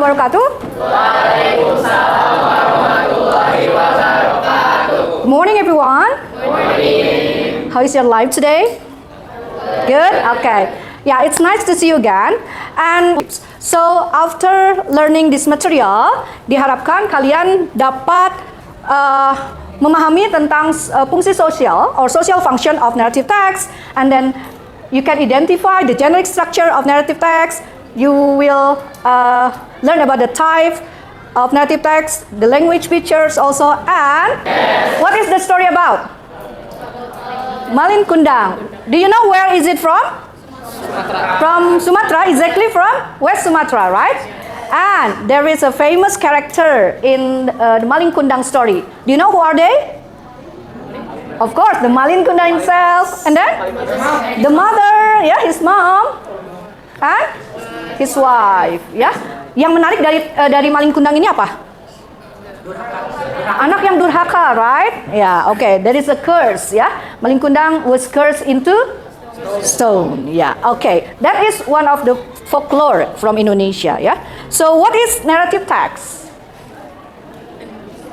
Wabarakatuh. Waalaikumsalam warahmatullahi wabarakatuh. Morning, everyone. Morning. How is your life today? Good. Okay. Yeah, it's nice to see you again. And so after learning this material, diharapkan kalian dapat memahami tentang fungsi sosial or social function of narrative text, and then you can identify the generic structure of narrative text. You will learn about the type of narrative text, the language features also, and what is the story about? Malin Kundang. Do you know where is it from? From Sumatra, exactly from West Sumatra, right? And there is a famous character in the Malin Kundang story. Do you know who are they? Of course, the Malin Kundang himself, and then the mother, yeah, his mom, and his wife, ya. Yang menarik dari Malin Kundang ini apa? Anak yang durhaka, right? Ya, okay. There is a curse, ya. Malin Kundang was cursed into stone. Ya, okay. That is one of the folklore from Indonesia, ya. So, what is narrative text?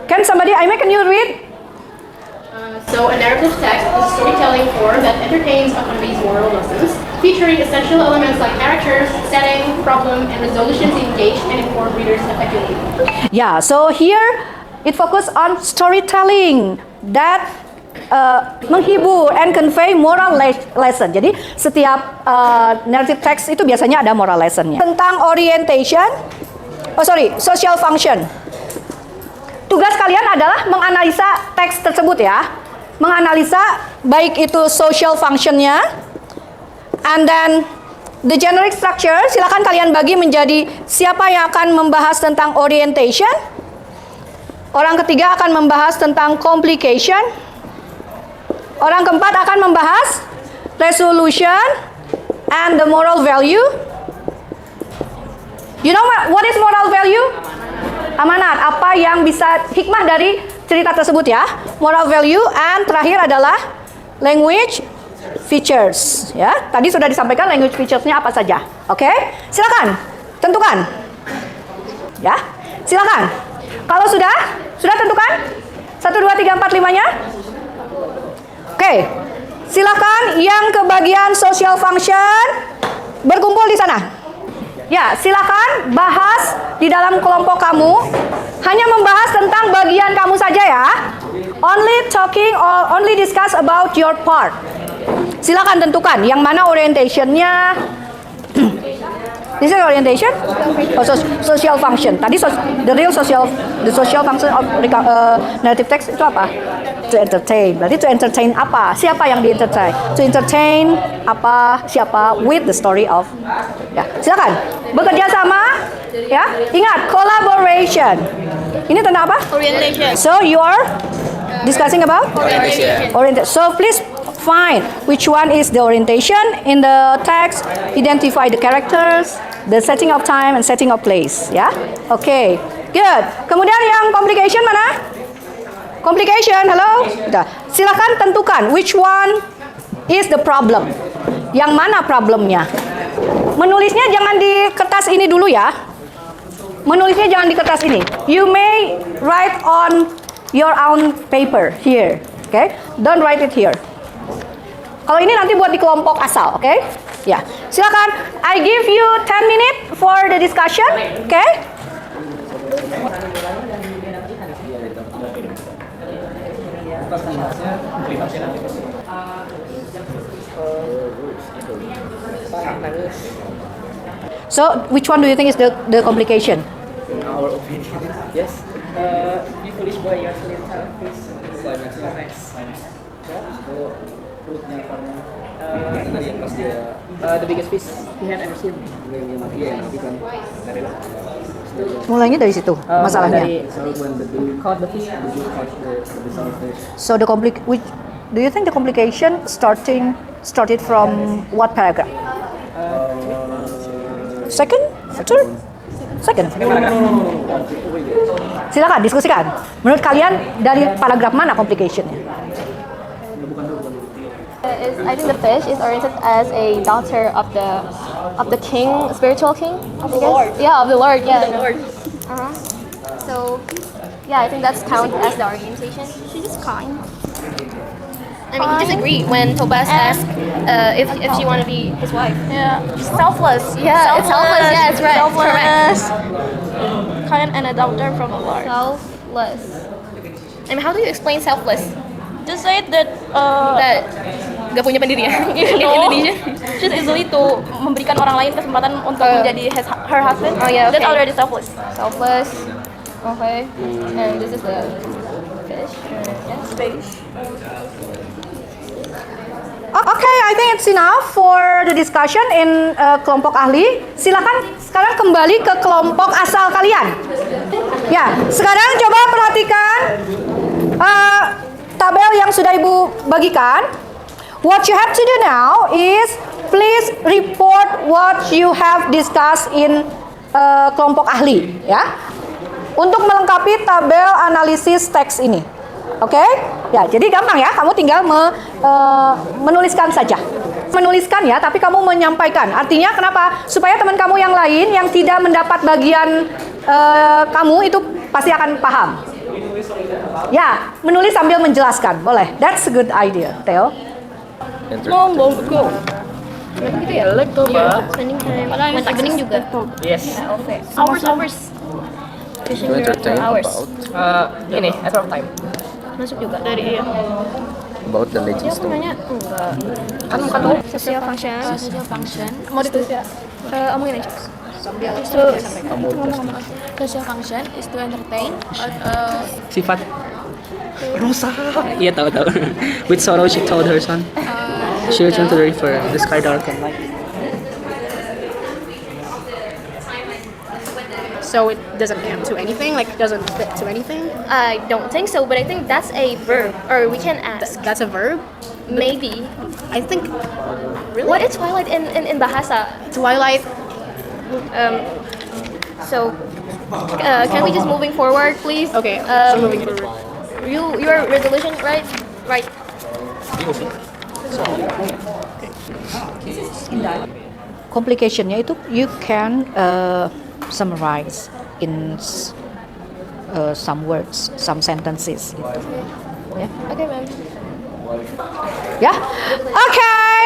Can somebody? Can you read? So a narrative text is a storytelling form that entertains or conveys moral lessons, featuring essential elements like characters, setting, problem, and resolution to engage and inform readers effectively. Yeah, so here it focuses on storytelling that menghibur and convey moral lesson. Jadi setiap narrative text itu biasanya ada moral lessonnya. Tentang orientation, social function. Tugas kalian adalah menganalisa teks tersebut ya. Menganalisa baik itu social functionnya, and then the generic structure, silakan kalian bagi menjadi siapa yang akan membahas tentang orientation. Orang ketiga akan membahas tentang complication. Orang keempat akan membahas resolution and the moral value. You know what is moral value? Amanat, apa yang bisa hikmah dari cerita tersebut ya. Moral value, and terakhir adalah language features ya. Tadi sudah disampaikan language features-nya apa saja. Oke? Silakan tentukan. Ya. Silakan. Kalau sudah tentukan? 1 2 3 4 5-nya? Oke. Silakan yang ke bagian social function berkumpul di sana. Ya, silakan bahas di dalam kelompok kamu. Hanya membahas tentang bagian kamu saja ya. Only talking or only discuss about your part. Silakan tentukan yang mana orientation-nya. This is orientation? Social function. Tadi the social function of narrative text itu apa? To entertain. Berarti to entertain apa? Siapa yang di-entertain? To entertain apa? Siapa? With the story of. Ya, silakan. Bekerja sama. Ya, ingat collaboration. Ini tentang apa? Orientation. So you are discussing about Orientation. So please find which one is the orientation in the text. Identify the characters, the setting of time and setting of place. Ya, okay, good. Kemudian yang complication mana? Complication, hello. Silakan tentukan which one is the problem. Yang mana problemnya? Menulisnya jangan di kertas ini dulu ya. Menulisnya jangan di kertas ini. You may write on your own paper here, okay? Don't write it here. Kalau ini nanti buat di kelompok asal, okay? Ya, silakan. I give you 10 minutes for the discussion, okay? So, which one do you think is the complication? In our opinion, yes. You foolish boy, you are still in town, please. Climax. The biggest fish he had ever seen. Mulainya dari situ masalahnya. Caught the fish. So do you think the complication started from what paragraph? Second? Third? Second. Silakan diskusikan. Menurut kalian dari paragraf mana complicationnya? I think the fish is oriented as a daughter of the of the king, spiritual king. Of the Lord. Yeah, of the Lord. Yeah. The Lord. So, yeah, I think that's count as the orientation. She's just kind. I mean, he just agreed when Tobas asked if she want to be his wife. Yeah. Selfless. Yeah, it's selfless. Yeah, it's right. Correct. Selfless. Kind and a daughter from the Lord. Selfless. I mean, how do you explain selfless? Just say that That gak punya pendirian in no, Indonesia. she's easily to memberikan orang lain kesempatan untuk menjadi her husband. Oh, yeah, okay. That's already selfless. Selfless. Okay. And this is the fish. Yes, fish. Okay, I think it's enough for the discussion in kelompok ahli. Silakan sekarang kembali ke kelompok asal kalian. Ya, sekarang coba perhatikan tabel yang sudah Ibu bagikan. What you have to do now is please report what you have discussed in kelompok ahli, ya. Untuk melengkapi tabel analisis teks ini. Oke? Ya, jadi gampang ya, kamu tinggal menuliskan saja. Menuliskan ya, tapi kamu menyampaikan. Artinya kenapa? Supaya teman kamu yang lain yang tidak mendapat bagian kamu itu pasti akan paham. Ya, menulis sambil menjelaskan. Boleh. That's a good idea, Theo. No, go. Gitu ya? Spending time. When beginning juga. Yes. Hours. Fishing To here entertain for hours. Ini, at work time. Masuk juga. Dari about the legend Ya, aku story. nanya enggak. Kan bukan tuh. Social function. mau ditulis ya. Omongin aja. Social function is to entertain Sifat Rosa. Iya tahu. With sorrow she told her son. She returned to the river. The sky darkened light. So it doesn't count to anything, like doesn't fit to anything. I don't think so, but I think that's a verb, or we can ask. That's a verb. Maybe. I think. Really? What is twilight in Bahasa? Twilight? So, can we just moving forward, please? Okay. So moving forward. Your resolution, right? Right. Complicationnya itu you can summarize in some words, some sentences gitu. Ya. Okay, ma'am. Yeah. Okay.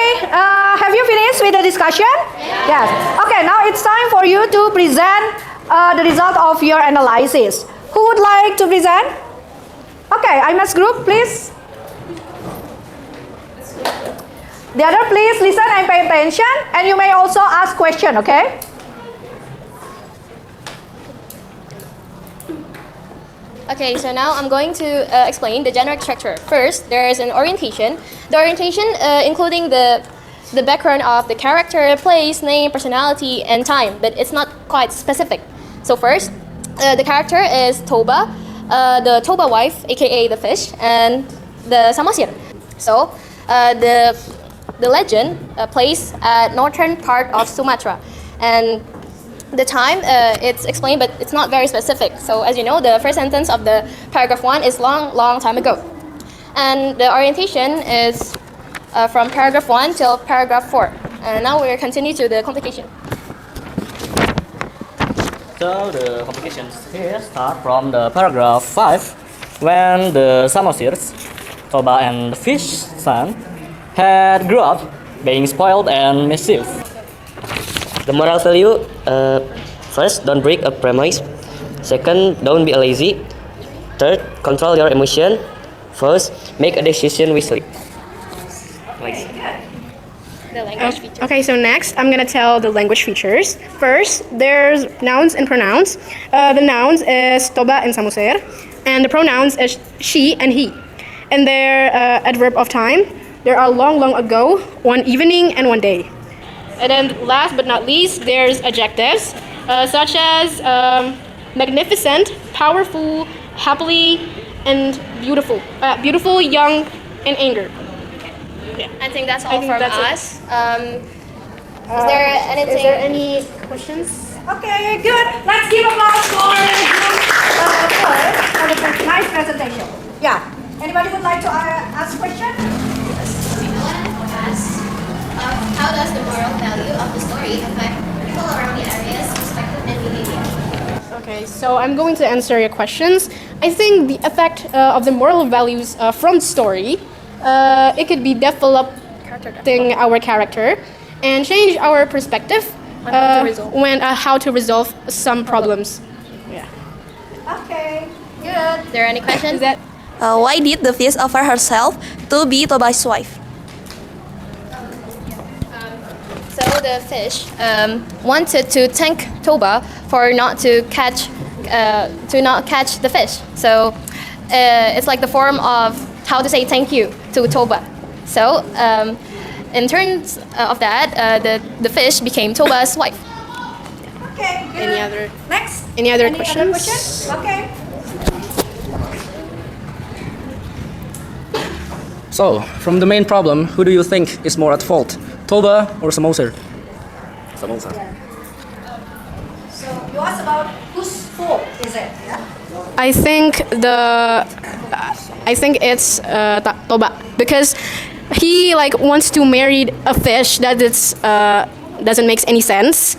Have you finished with the discussion? Yes. Okay. Now it's time for you to present the result of your analysis. Who would like to present? Okay. IMAS group, please. The other, please listen and pay attention, and you may also ask question. Okay. Okay, so now I'm going to explain the generic structure. First, there is an orientation. The orientation including the background of the character, place, name, personality, and time, but it's not quite specific. So first, the character is Toba, the Toba wife, aka the fish, and the Samosir. So the legend plays at northern part of Sumatra, and the time it's explained, but it's not very specific. So as you know, the first sentence of the paragraph 1 is long time ago, and the orientation is from paragraph 1 till paragraph 4. And now we'll continue to the complication. So the complications here start from the paragraph 5, when the Samosirs, Toba and the fish son, had grew up being spoiled and mischief. The moral value, first, don't break a promise. Second, don't be lazy. Third, control your emotion. Fourth, make a decision wisely. The language feature. Okay, so next I'm gonna tell the language features. First, there's nouns and pronouns. The nouns is Toba and Samosir, and the pronouns is she and he. And their adverb of time, there are long ago, one evening and one day. And then last but not least, there's adjectives such as magnificent, powerful, happily, and beautiful. Beautiful, young, and anger. I think that's all I think from that's it. us. Is there anything? Is there any questions? Okay, good. Let's give applause for the nice presentation. Yeah. Anybody would like to ask a question? How does the moral value of the story affect Okay, so I'm going to answer your questions. I think the effect of the moral values from the story, it could be developing our character and change our perspective when how to resolve some problems. Okay, good. Is there any questions? Is that Why did the fish offer herself to be Toba's wife? So the fish wanted to thank Toba for not to catch the fish. So it's like the form of how to say thank you to Toba. So in terms of that, the fish became Toba's wife. Okay, good. any other Next. any other Any questions? other questions? Okay. So, from the main problem, who do you think is more at fault? Toba or Samoser? Samosa. So you asked about whose fault is it? Yeah. I think it's Toba because he like wants to marry a fish that it's doesn't make any sense,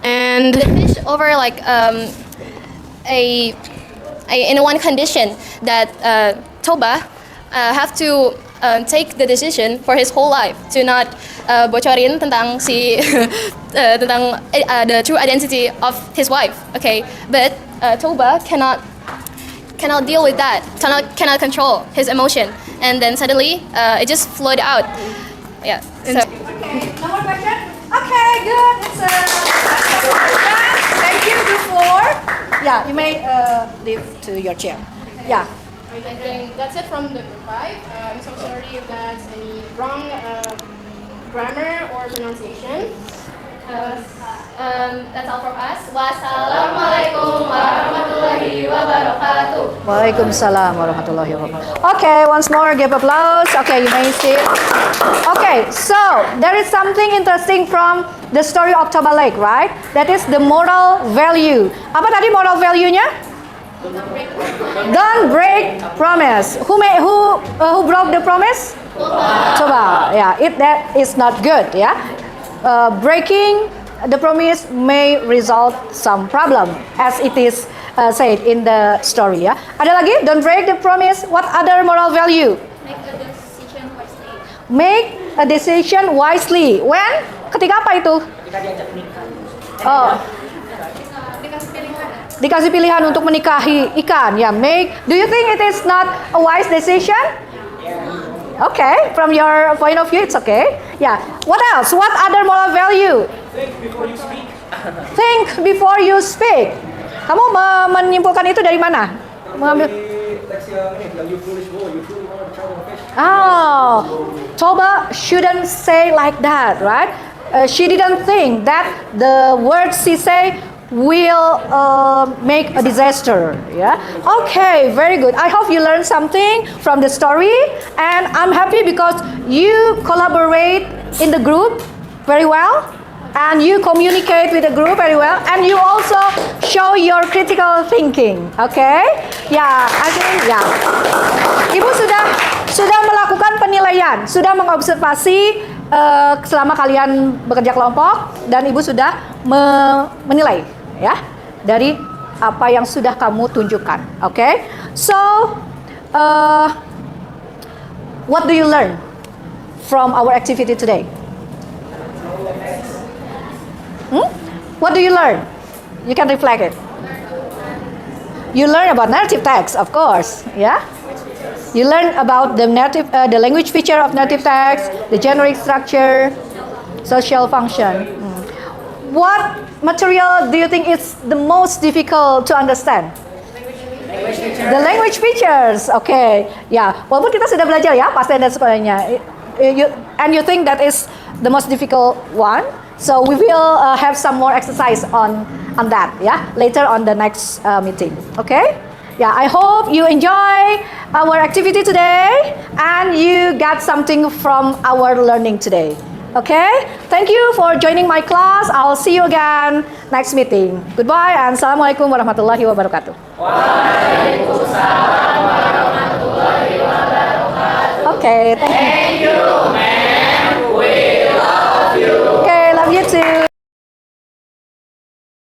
and Fish over like in one condition that Toba have to take the decision for his whole life to not bocorin tentang tentang the true identity of his wife. Okay, but Toba cannot deal with that. Cannot control his emotion, and then suddenly it just flowed out. Yeah. So. Okay, no more question? Okay, good. It's thank you, group 4. Yeah, you may leave to your chair. Yeah. I think that's it from the group 5. I'm so sorry if that's any wrong grammar or pronunciation. That's all from us. Wassalamualaikum warahmatullahi wabarakatuh. Waalaikumsalam warahmatullahi wabarakatuh. Okay, once more, give applause. Okay, you may sit. Okay, so there is something interesting from the story of Toba Lake, right? That is the moral value. Apa tadi moral value-nya? Don't break promise. Who broke the promise? Toba. Yeah, that is not good. Yeah, breaking the promise may result some problem, as it is said in the story. Ya. Ada lagi? Don't break the promise. What other moral value? Make a decision wisely. When? Ketika apa itu? Oh. Dikasih pilihan untuk menikahi ikan. Ya, do you think it is not a wise decision? Okay, from your point of view, it's okay. Yeah. What else? What other moral value? Think before you speak. Think before you speak. Kamu menyimpulkan itu dari mana? Mengambil. Oh, Toba shouldn't say like that, right? She didn't think that the words she say will make a disaster. Yeah. Okay, very good. I hope you learned something from the story, and I'm happy because you collaborate in the group very well, and you communicate with the group very well, and you also show your critical thinking. Okay? Ya, ya. Ibu sudah melakukan penilaian, sudah mengobservasi selama kalian bekerja kelompok, dan ibu sudah menilai. Ya, dari apa yang sudah kamu tunjukkan. Okay? So, what do you learn from our activity today? What do you learn? You can reflect it. You learn about narrative text, of course. Yeah. You learn about the language feature of narrative text, the generic structure, social function. What material do you think is the most difficult to understand? The language features. Okay. Ya, walaupun kita sudah belajar ya past tense dan sebagainya. And you think that is the most difficult one. So we will have some more exercise on that. Yeah, later on the next meeting. Okay. Yeah, I hope you enjoy our activity today and you got something from our learning today. Okay, thank you for joining my class. I'll see you again next meeting. Goodbye and Assalamualaikum warahmatullahi wabarakatuh. Waalaikumsalam warahmatullahi wabarakatuh. Okay, thank you.